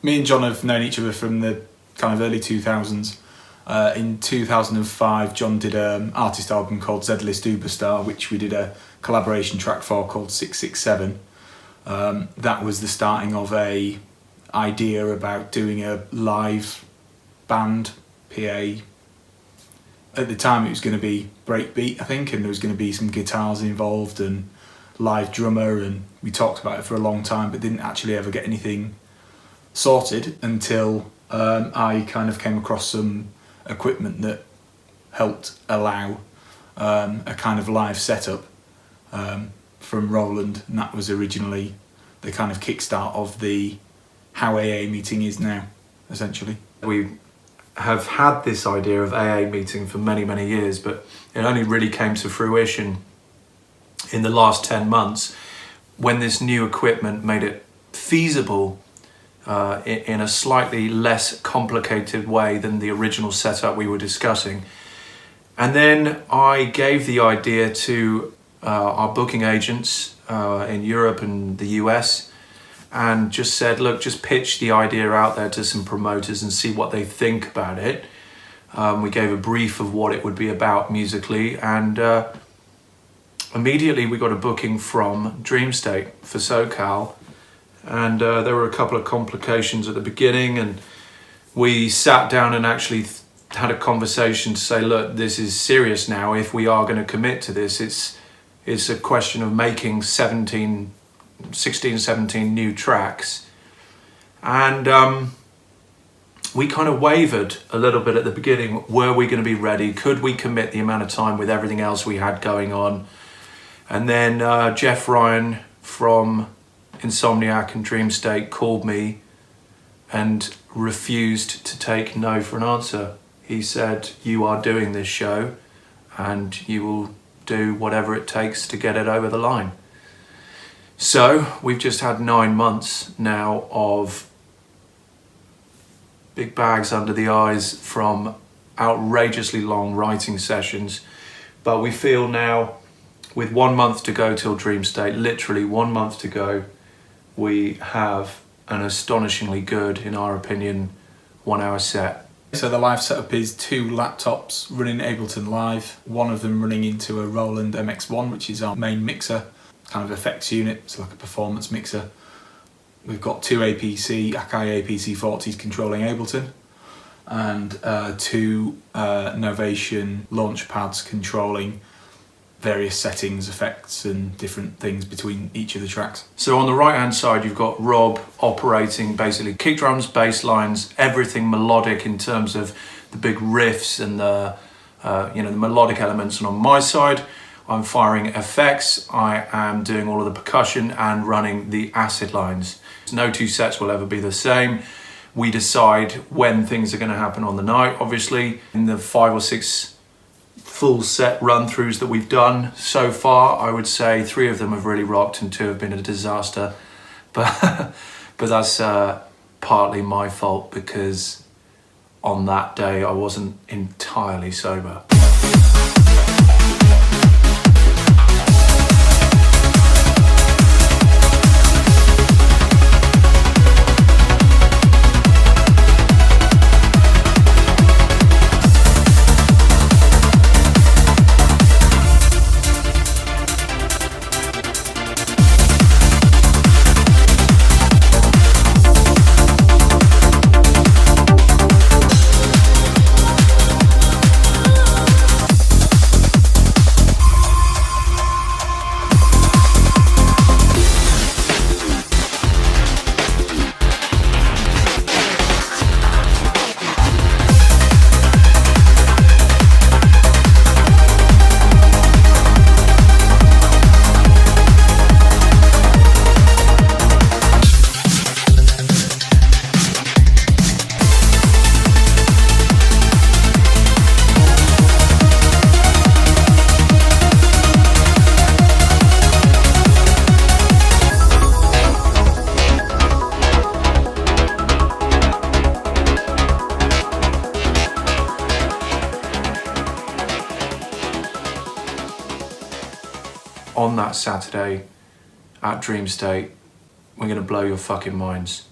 Me and John have known each other from the kind of early 2000s. In 2005, John did an artist album called Z-List Uberstar, which we did a collaboration track for called 667. That was the starting of a idea about doing a live band PA. At the time it was going to be breakbeat, I think, and there was going to be some guitars involved and live drummer, and we talked about it for a long time but didn't actually ever get anything sorted until I kind of came across some equipment that helped allow a kind of live setup from Roland, and that was originally the kind of kickstart of the how AA meeting is now, essentially. We have had this idea of AA meeting for many, many years, but it only really came to fruition in the last 10 months when this new equipment made it feasible in a slightly less complicated way than the original setup we were discussing. And then I gave the idea to our booking agents in Europe and the US, and just said, look, just pitch the idea out there to some promoters and see what they think about it. We gave a brief of what it would be about musically, and immediately we got a booking from Dreamstate for So Cal, and there were a couple of complications at the beginning, and we sat down and actually had a conversation to say, look, this is serious now. If we are going to commit to this, it's a question of making 16, 17 new tracks. And we kind of wavered a little bit at the beginning. Were we going to be ready? Could we commit the amount of time with everything else we had going on? And then Jeff Ryan from Insomniac and Dreamstate called me and refused to take no for an answer. He said, you are doing this show and you will do whatever it takes to get it over the line. So we've just had 9 months now of big bags under the eyes from outrageously long writing sessions, but we feel now, with 1 month to go till Dreamstate, literally 1 month to go, we have an astonishingly good, in our opinion, 1 hour set. So the live setup is 2 laptops running Ableton Live, one of them running into a Roland MX1, which is our main mixer, kind of effects unit, so like a performance mixer. We've got 2 APC, Akai APC 40s controlling Ableton, and 2 Novation launch pads controlling various settings, effects and different things between each of the tracks. So on the right hand side you've got Rob operating basically kick drums, bass lines, everything melodic in terms of the big riffs and the the melodic elements, and on my side I'm firing effects, I am doing all of the percussion and running the acid lines. No 2 sets will ever be the same. We decide when things are going to happen on the night. Obviously, in the 5 or 6 full set run-throughs that we've done so far, I would say 3 of them have really rocked and 2 have been a disaster. But that's partly my fault, because on that day I wasn't entirely sober. On that Saturday at Dreamstate, we're going to blow your fucking minds.